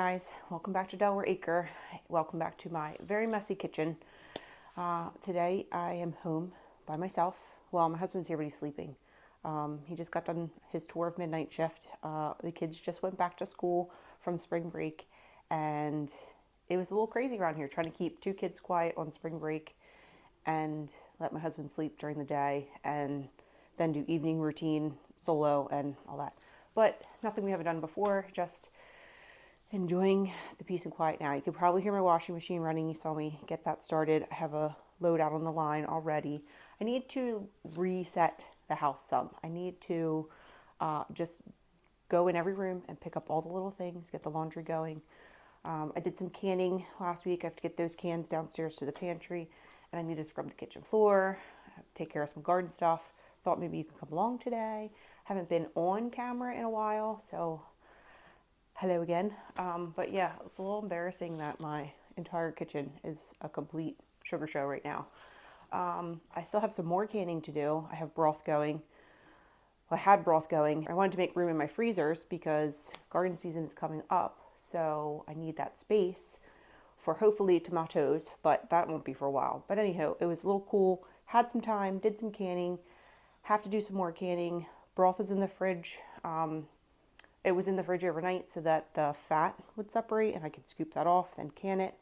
guys, welcome back to Delaware Acre. Welcome back to my very messy kitchen. Today I am home by myself. Well, my husband's here, but he's sleeping. He just got done his tour of midnight shift. The kids just went back to school from spring break, and it was a little crazy around here trying to keep two kids quiet on spring break and let my husband sleep during the day and then do evening routine solo and all that. But nothing we haven't done before, just enjoying the peace and quiet now. You can probably hear my washing machine running. You saw me get that started. I have a load out on the line already. I need to reset the house some. I need to just go in every room and pick up all the little things, get the laundry going. I did some canning last week. I have to get those cans downstairs to the pantry, and I need to scrub the kitchen floor, take care of some garden stuff. Thought maybe you could come along today. Haven't been on camera in a while, so hello again. But yeah, it's a little embarrassing that my entire kitchen is a complete sugar show right now. I still have some more canning to do. I have broth going. Well, I had broth going. I wanted to make room in my freezers because garden season is coming up. So I need that space for hopefully tomatoes, but that won't be for a while. But anyhow, it was a little cool. Had some time, did some canning. Have to do some more canning. Broth is in the fridge. It was in the fridge overnight so that the fat would separate and I could scoop that off, then can it.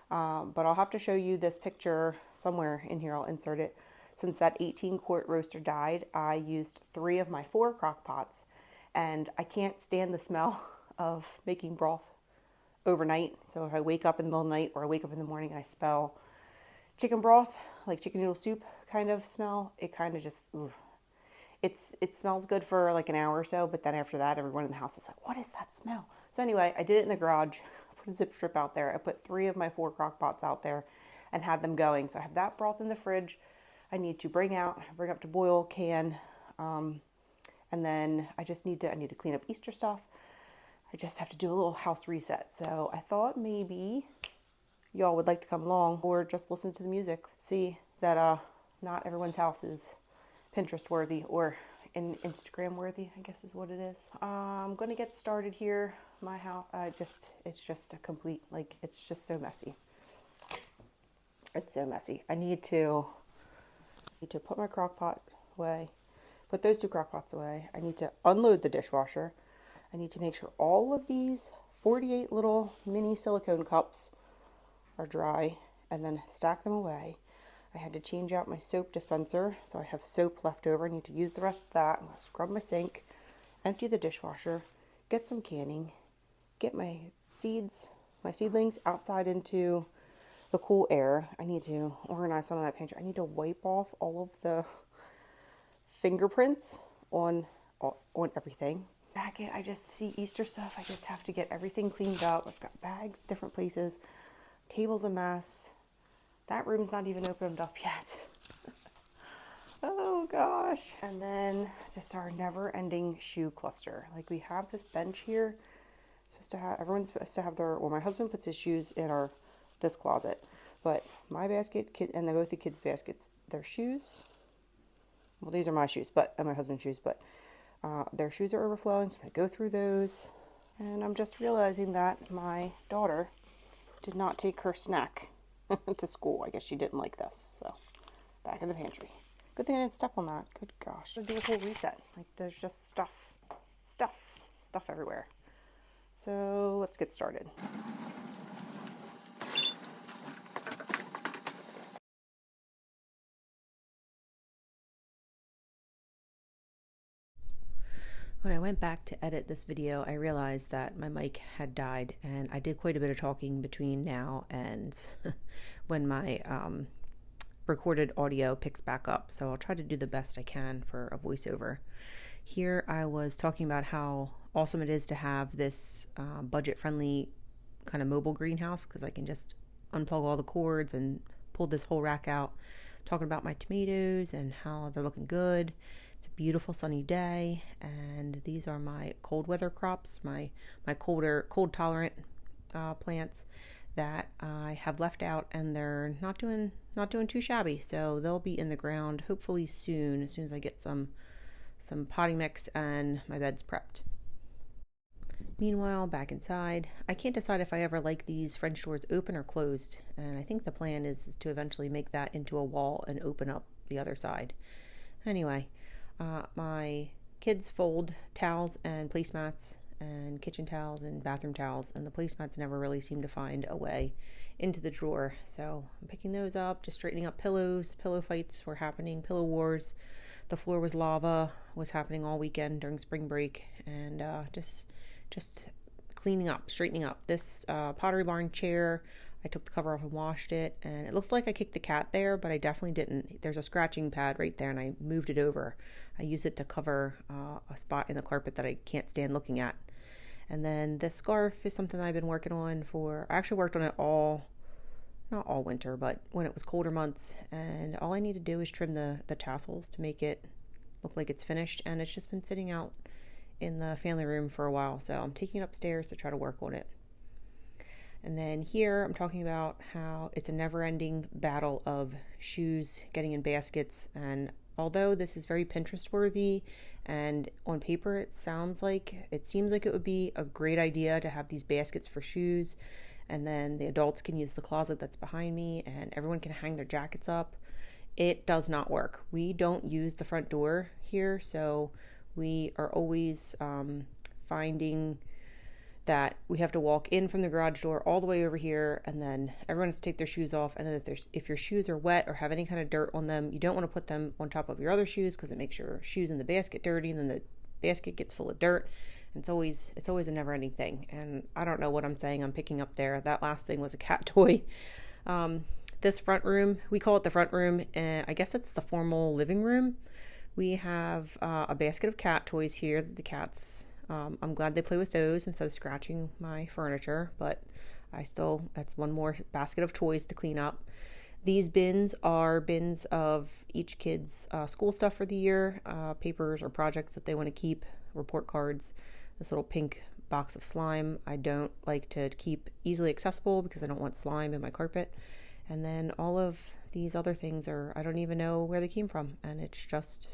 But I'll have to show you this picture somewhere in here. I'll insert it. Since that 18-quart roaster died, I used 3 of my 4 crock pots, and I can't stand the smell of making broth overnight. So if I wake up in the middle of the night or I wake up in the morning and I smell chicken broth, like chicken noodle soup kind of smell, it kind of just, ugh. It smells good for like an hour or so, but then after that, everyone in the house is like, what is that smell? So anyway, I did it in the garage. I put a zip strip out there. I put 3 of my 4 crock pots out there and had them going. So I have that broth in the fridge. I need to bring up to boil, can, and then I need to clean up Easter stuff. I just have to do a little house reset. So I thought maybe y'all would like to come along or just listen to the music. See that not everyone's house is Pinterest worthy or Instagram worthy, I guess is what it is. I'm going to get started here. My house, it's just a complete, like, it's just so messy. It's so messy. I need to put my crock pot away, put those 2 crock pots away. I need to unload the dishwasher. I need to make sure all of these 48 little mini silicone cups are dry and then stack them away. I had to change out my soap dispenser, so I have soap left over. I need to use the rest of that. I'm going to scrub my sink, empty the dishwasher, get some canning, get my seedlings outside into the cool air. I need to organize some of that pantry. I need to wipe off all of the fingerprints on everything. Back it, I just see Easter stuff. I just have to get everything cleaned up. I've got bags, different places, table's a mess. That room's not even opened up yet. Oh gosh. And then just our never-ending shoe cluster. Like, we have this bench here. Everyone's supposed to have my husband puts his shoes in this closet. But my basket, and then both the kids' baskets, their shoes. Well, these are my shoes, and my husband's shoes, but their shoes are overflowing, so I'm gonna go through those. And I'm just realizing that my daughter did not take her snack to school. I guess she didn't like this, so back in the pantry. Good thing I didn't step on that. Good gosh. I'll do a whole reset. Like, there's just stuff everywhere. So let's get started. When I went back to edit this video, I realized that my mic had died, and I did quite a bit of talking between now and when my recorded audio picks back up. So I'll try to do the best I can for a voiceover. Here I was talking about how awesome it is to have this budget-friendly kind of mobile greenhouse, because I can just unplug all the cords and pull this whole rack out. Talking about my tomatoes and how they're looking good. It's a beautiful sunny day, and these are my cold weather crops, my cold tolerant plants that I have left out, and they're not doing too shabby. So they'll be in the ground hopefully soon, as soon as I get some potting mix and my beds prepped. Meanwhile, back inside, I can't decide if I ever like these French doors open or closed, and I think the plan is to eventually make that into a wall and open up the other side. Anyway, my kids fold towels and placemats and kitchen towels and bathroom towels, and the placemats never really seem to find a way into the drawer. So I'm picking those up, just straightening up pillows. Pillow fights were happening, pillow wars. The floor was lava, was happening all weekend during spring break, and just cleaning up, straightening up. This Pottery Barn chair, I took the cover off and washed it, and it looked like I kicked the cat there, but I definitely didn't. There's a scratching pad right there, and I moved it over. I use it to cover a spot in the carpet that I can't stand looking at. And then this scarf is something I've been working on I actually worked on it not all winter, but when it was colder months, and all I need to do is trim the tassels to make it look like it's finished, and it's just been sitting out in the family room for a while, so I'm taking it upstairs to try to work on it. And then here I'm talking about how it's a never-ending battle of shoes getting in baskets, and although this is very Pinterest worthy and on paper it seems like it would be a great idea to have these baskets for shoes, and then the adults can use the closet that's behind me and everyone can hang their jackets up. It does not work. We don't use the front door here, so we are always finding that we have to walk in from the garage door all the way over here, and then everyone has to take their shoes off. And then if your shoes are wet or have any kind of dirt on them, you don't want to put them on top of your other shoes because it makes your shoes in the basket dirty, and then the basket gets full of dirt. And it's always a never-ending thing. And I don't know what I'm saying I'm picking up there. That last thing was a cat toy. This front room, we call it the front room, and I guess it's the formal living room. We have a basket of cat toys here that the cats, I'm glad they play with those instead of scratching my furniture, but that's one more basket of toys to clean up. These bins are bins of each kid's school stuff for the year, papers or projects that they want to keep, report cards. This little pink box of slime I don't like to keep easily accessible because I don't want slime in my carpet. And then all of these other things I don't even know where they came from, and it's just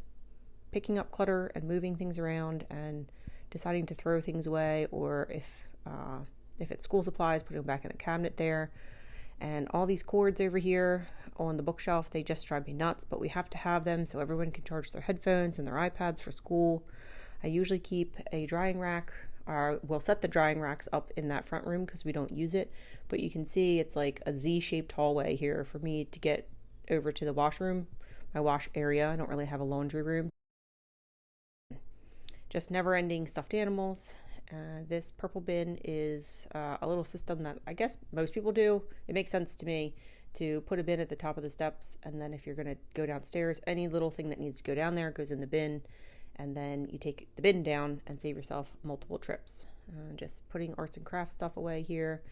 picking up clutter and moving things around and deciding to throw things away, or if it's school supplies, putting them back in the cabinet there. And all these cords over here on the bookshelf, they just drive me nuts, but we have to have them so everyone can charge their headphones and their iPads for school. I usually keep a drying rack, or we'll set the drying racks up in that front room because we don't use it, but you can see it's like a Z-shaped hallway here for me to get over to the washroom, my wash area. I don't really have a laundry room. Just never-ending stuffed animals. This purple bin is a little system that I guess most people do. It makes sense to me to put a bin at the top of the steps, and then if you're going to go downstairs, any little thing that needs to go down there goes in the bin, and then you take the bin down and save yourself multiple trips. Just putting arts and crafts stuff away here.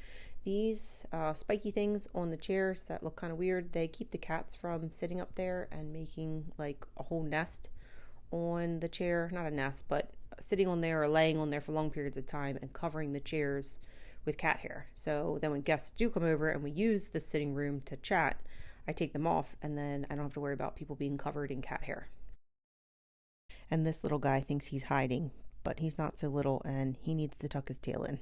These spiky things on the chairs that look kind of weird, they keep the cats from sitting up there and making like a whole nest on the chair. Not a nest, but sitting on there or laying on there for long periods of time and covering the chairs with cat hair. So then when guests do come over and we use the sitting room to chat, I take them off, and then I don't have to worry about people being covered in cat hair. And this little guy thinks he's hiding, but he's not so little and he needs to tuck his tail in.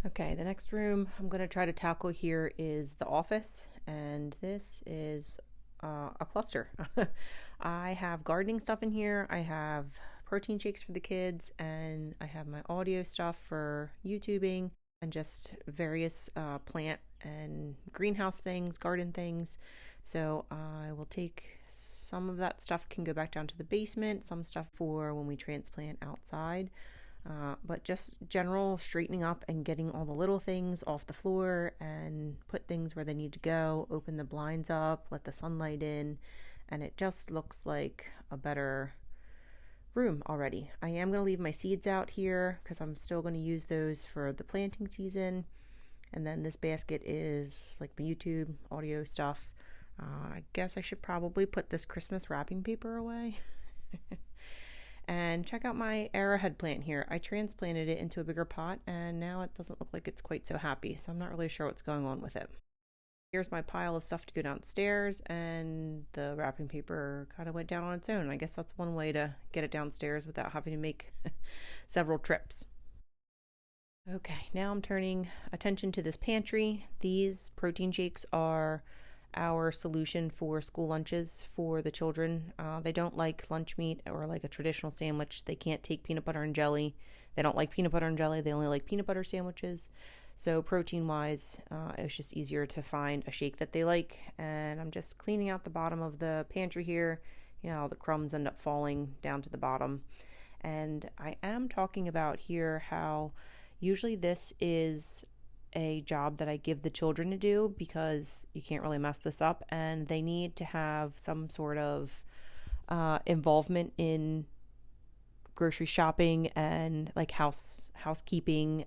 Okay, the next room I'm going to try to tackle here is the office, and this is a cluster. I have gardening stuff in here, I have protein shakes for the kids, and I have my audio stuff for YouTubing, and just various plant and greenhouse things, garden things. So I will take some of that stuff, can go back down to the basement, some stuff for when we transplant outside. But just general straightening up and getting all the little things off the floor and put things where they need to go, open the blinds up, let the sunlight in, and it just looks like a better room already. I am going to leave my seeds out here because I'm still going to use those for the planting season. And then this basket is like my YouTube audio stuff. I guess I should probably put this Christmas wrapping paper away. And check out my arrowhead plant here. I transplanted it into a bigger pot, and now it doesn't look like it's quite so happy, so I'm not really sure what's going on with it. Here's my pile of stuff to go downstairs, and the wrapping paper kind of went down on its own. I guess that's one way to get it downstairs without having to make several trips. Okay, now I'm turning attention to this pantry. These protein shakes are our solution for school lunches for the children. They don't like lunch meat or like a traditional sandwich. They can't take peanut butter and jelly. They don't like peanut butter and jelly. They only like peanut butter sandwiches. So protein wise, it's just easier to find a shake that they like. And I'm just cleaning out the bottom of the pantry here. You know, all the crumbs end up falling down to the bottom. And I am talking about here how usually this is a job that I give the children to do because you can't really mess this up, and they need to have some sort of involvement in grocery shopping and like housekeeping,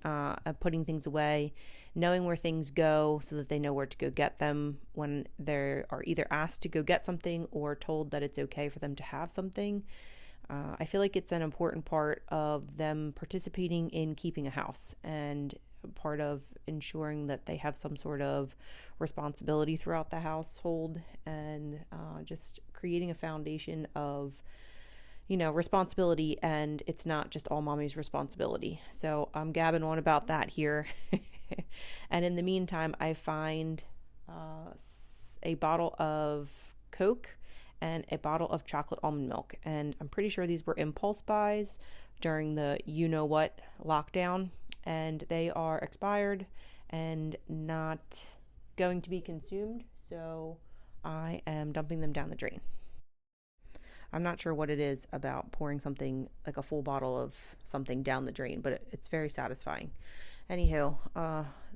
putting things away, knowing where things go so that they know where to go get them when they are either asked to go get something or told that it's okay for them to have something. I feel like it's an important part of them participating in keeping a house and part of ensuring that they have some sort of responsibility throughout the household, and just creating a foundation of responsibility, and it's not just all mommy's responsibility. So I'm gabbing on about that here. And in the meantime, I find a bottle of Coke and a bottle of chocolate almond milk. And I'm pretty sure these were impulse buys during the you-know-what lockdown. And they are expired and not going to be consumed. So I am dumping them down the drain. I'm not sure what it is about pouring something like a full bottle of something down the drain, but it's very satisfying. Anywho,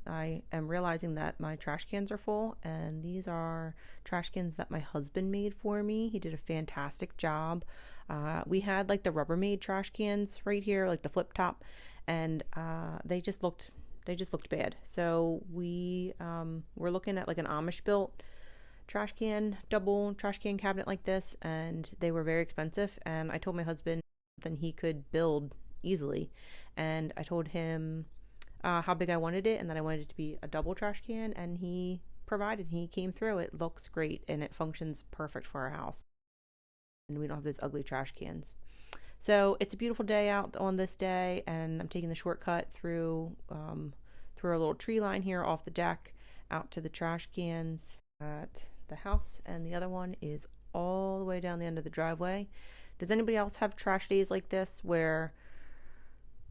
I am realizing that my trash cans are full, and these are trash cans that my husband made for me. He did a fantastic job. We had like the Rubbermaid trash cans right here, like the flip top, and they just looked bad. So we were looking at like an Amish built double trash can cabinet like this, and they were very expensive. And I told my husband then he could build easily, and I told him how big I wanted it and that I wanted it to be a double trash can, and he came through. It looks great and it functions perfect for our house, and we don't have those ugly trash cans. So it's a beautiful day out on this day, and I'm taking the shortcut through a little tree line here off the deck out to the trash cans at the house, and the other one is all the way down the end of the driveway. Does anybody else have trash days like this where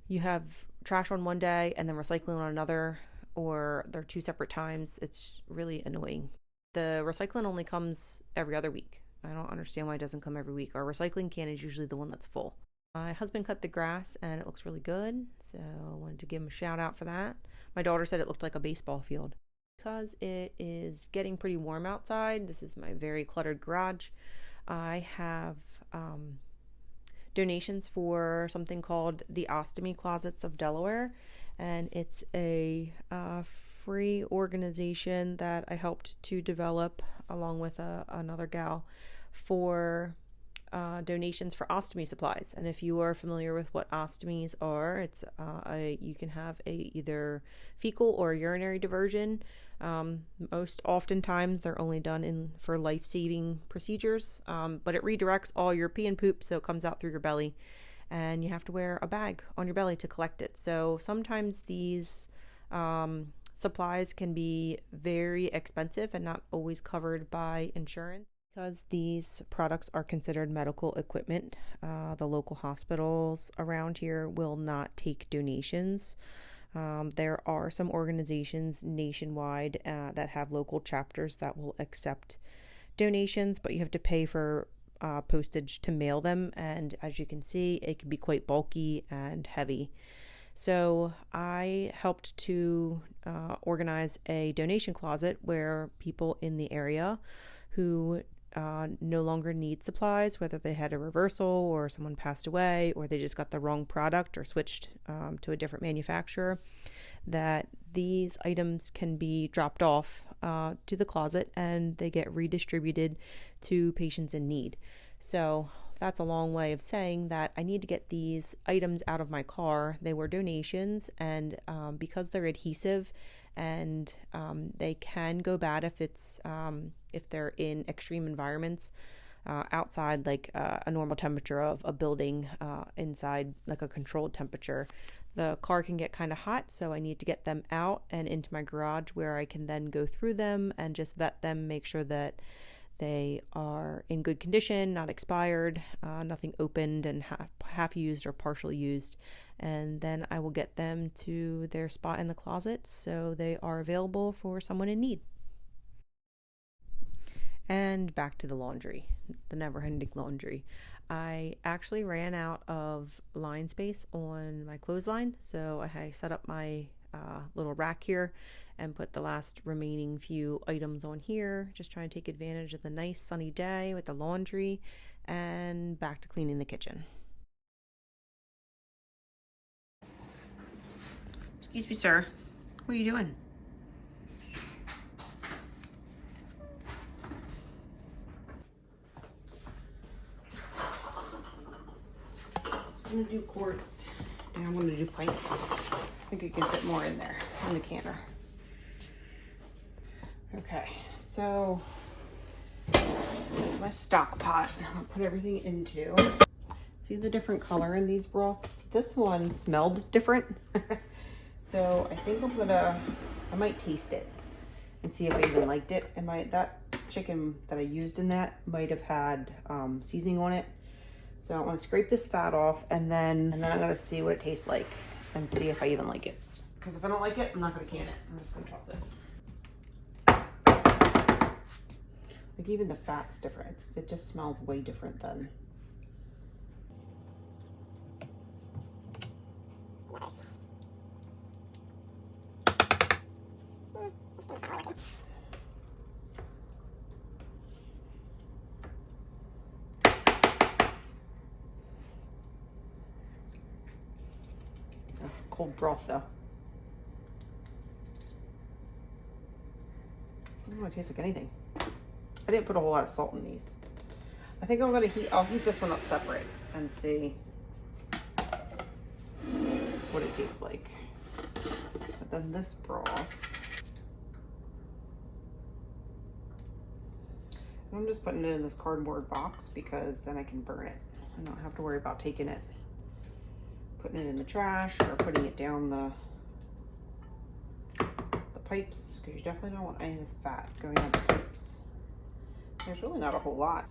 you have trash on one day and then recycling on another, or they're two separate times? It's really annoying. The recycling only comes every other week. I don't understand why it doesn't come every week. Our recycling can is usually the one that's full. My husband cut the grass and it looks really good, so I wanted to give him a shout out for that. My daughter said it looked like a baseball field. Because it is getting pretty warm outside, this is my very cluttered garage. I have donations for something called the Ostomy Closets of Delaware, and it's a free organization that I helped to develop along with another gal for donations for ostomy supplies. And if you are familiar with what ostomies are, it's you can have a either fecal or urinary diversion. Most oftentimes they're only done for life-saving procedures, but it redirects all your pee and poop, so it comes out through your belly, and you have to wear a bag on your belly to collect it. So sometimes these supplies can be very expensive and not always covered by insurance. Because these products are considered medical equipment, the local hospitals around here will not take donations. There are some organizations nationwide that have local chapters that will accept donations, but you have to pay for postage to mail them, and as you can see, it can be quite bulky and heavy. So I helped to organize a donation closet where people in the area who no longer need supplies, whether they had a reversal or someone passed away or they just got the wrong product or switched to a different manufacturer, that these items can be dropped off to the closet and they get redistributed to patients in need. So that's a long way of saying that I need to get these items out of my car. They were donations, and because they're adhesive and they can go bad if they're in extreme environments outside, like a normal temperature of a building, inside like a controlled temperature. The car can get kind of hot, so I need to get them out and into my garage where I can then go through them and just vet them, make sure that they are in good condition, not expired, nothing opened and half used or partially used. And then I will get them to their spot in the closet so they are available for someone in need. And back to the laundry, the never-ending laundry. I actually ran out of line space on my clothesline, so I set up my little rack here and put the last remaining few items on here, just trying to take advantage of the nice sunny day with the laundry, and back to cleaning the kitchen. Excuse me, sir. What are you doing? So I'm gonna do quarts, and I'm gonna do pints. I think I can fit more in there in the canner. Okay, so here's my stock pot. I'll put everything into. See the different color in these broths? This one smelled different. So I think I might taste it and see if I even liked it. That chicken that I used in that might have had seasoning on it. So I want to scrape this fat off, and then I'm gonna see what it tastes like and see if I even like it. Because if I don't like it, I'm not gonna can it. I'm just gonna toss it. Like even the fat's different. It just smells way different than. Cold broth though. I don't want to taste like anything. I didn't put a whole lot of salt in these. I think I'll heat this one up separate and see what it tastes like. But then this broth, I'm just putting it in this cardboard box because then I can burn it. I don't have to worry about putting it in the trash or putting it down the pipes, because you definitely don't want any of this fat going down the pipes. There's really not a whole lot.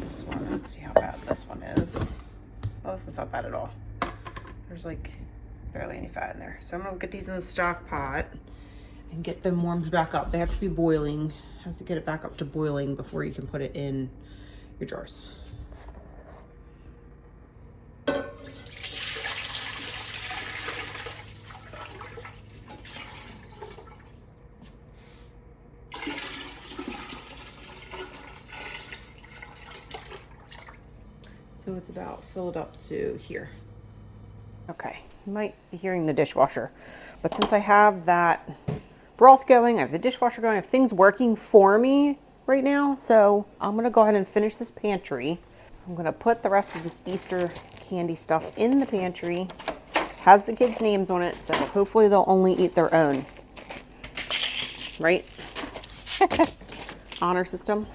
This one, let's see how bad this one is. Oh, this one's not bad at all. There's like barely any fat in there. So I'm gonna get these in the stock pot and get them warmed back up. They have to be boiling. Has to get it back up to boiling before you can put it in your jars. So it's about filled up to here. Okay, you might be hearing the dishwasher, but since I have that broth going, I have the dishwasher going, I have things working for me right now, so I'm gonna go ahead and finish this pantry. I'm gonna put the rest of this Easter candy stuff in the pantry. It has the kids' names on it, so hopefully they'll only eat their own. Right? Honor system.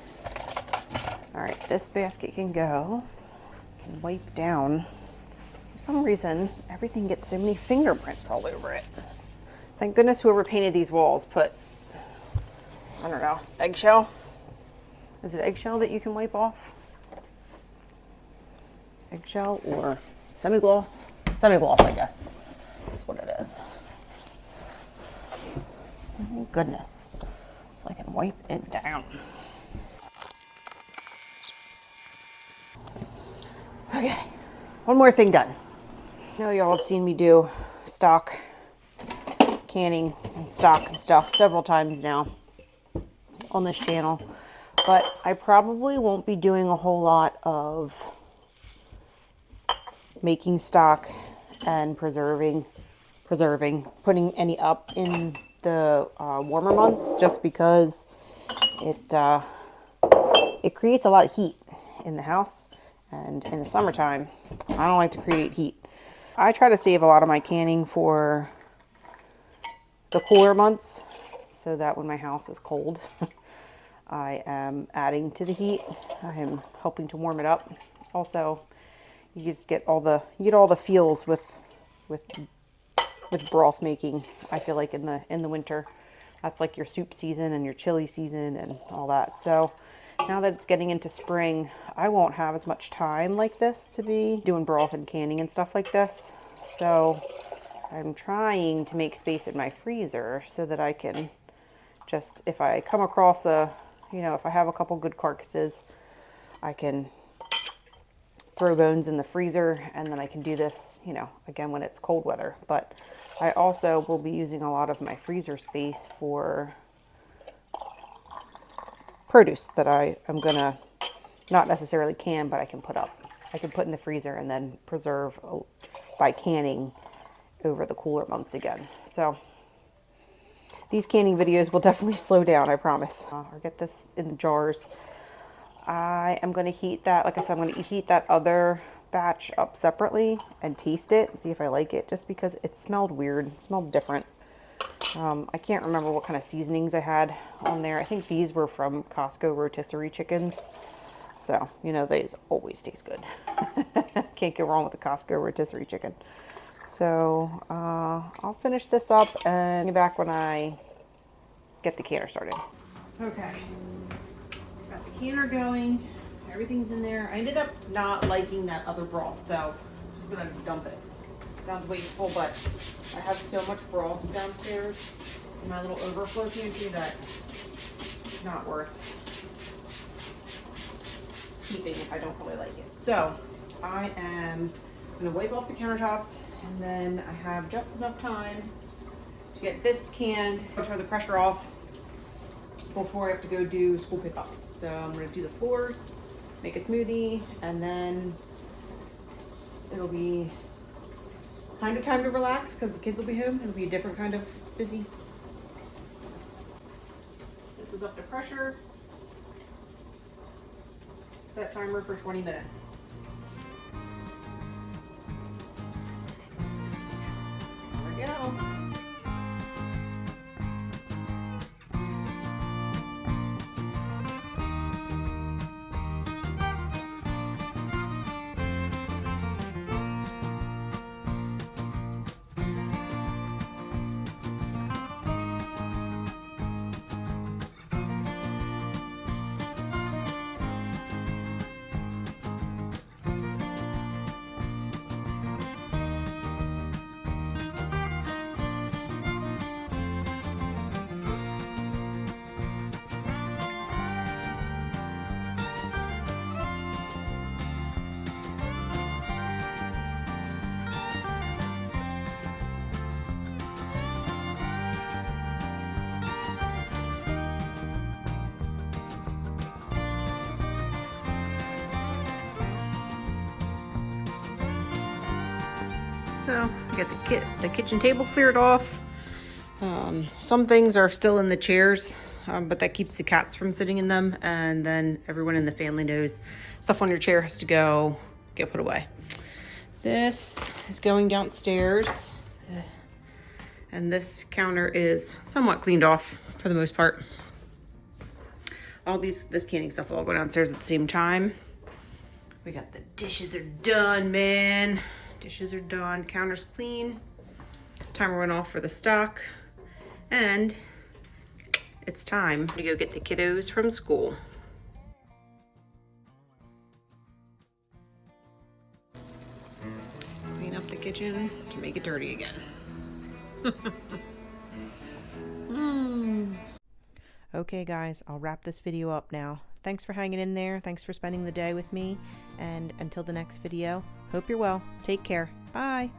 All right, this basket can go. And wipe down. For some reason, everything gets so many fingerprints all over it. Thank goodness whoever painted these walls put, I don't know, eggshell? Is it eggshell that you can wipe off? Eggshell or semi-gloss? Semi-gloss, I guess. That's what it is. Oh, goodness. So I can wipe it down. Okay, one more thing done. I know y'all have seen me do stock canning and stock and stuff several times now on this channel, but I probably won't be doing a whole lot of making stock and preserving, putting any up in the warmer months, just because it creates a lot of heat in the house, and in the summertime I don't like to create heat. I try to save a lot of my canning for the cooler months so that when my house is cold I am adding to the heat. I am helping to warm it up. Also, you just get all the feels with broth making. I feel like in the winter, that's like your soup season and your chili season and all that. So now that it's getting into spring, I won't have as much time like this to be doing broth and canning and stuff like this. So I'm trying to make space in my freezer so that I can just, if I come across if I have a couple good carcasses, I can throw bones in the freezer, and then I can do this, again when it's cold weather. But I also will be using a lot of my freezer space for produce that I am gonna not necessarily can, but I can put up. I can put in the freezer and then preserve by canning over the cooler months again. So these canning videos will definitely slow down, I promise. Or get this in the jars. I am going to heat that, like I said, I'm going to heat that other batch up separately and taste it, see if I like it, just because it smelled weird. It smelled different. I can't remember what kind of seasonings I had on there. I think these were from Costco rotisserie chickens. So, these always taste good. Can't go wrong with the Costco rotisserie chicken. So, I'll finish this up and get back when I get the canner started. Okay. Got the canner going. Everything's in there. I ended up not liking that other broth, so I'm just going to dump it. Sounds wasteful, but I have so much broth downstairs in my little overflow pantry that it's not worth keeping if I don't really like it. So I am going to wipe off the countertops, and then I have just enough time to get this canned, turn the pressure off before I have to go do school pickup. So I'm going to do the floors, make a smoothie, and then it'll be kind of time to relax because the kids will be home. It'll be a different kind of busy. This is up to pressure. Set timer for 20 minutes. There we go. So I got the kitchen table cleared off. Some things are still in the chairs, but that keeps the cats from sitting in them. And then everyone in the family knows stuff on your chair has to get put away. This is going downstairs, and this counter is somewhat cleaned off for the most part. All this canning stuff will all go downstairs at the same time. We got the dishes are done, man. Dishes are done, counter's clean. Timer went off for the stock. And it's time to go get the kiddos from school. Clean up the kitchen to make it dirty again. Okay guys, I'll wrap this video up now. Thanks for hanging in there. Thanks for spending the day with me. And until the next video, hope you're well. Take care. Bye.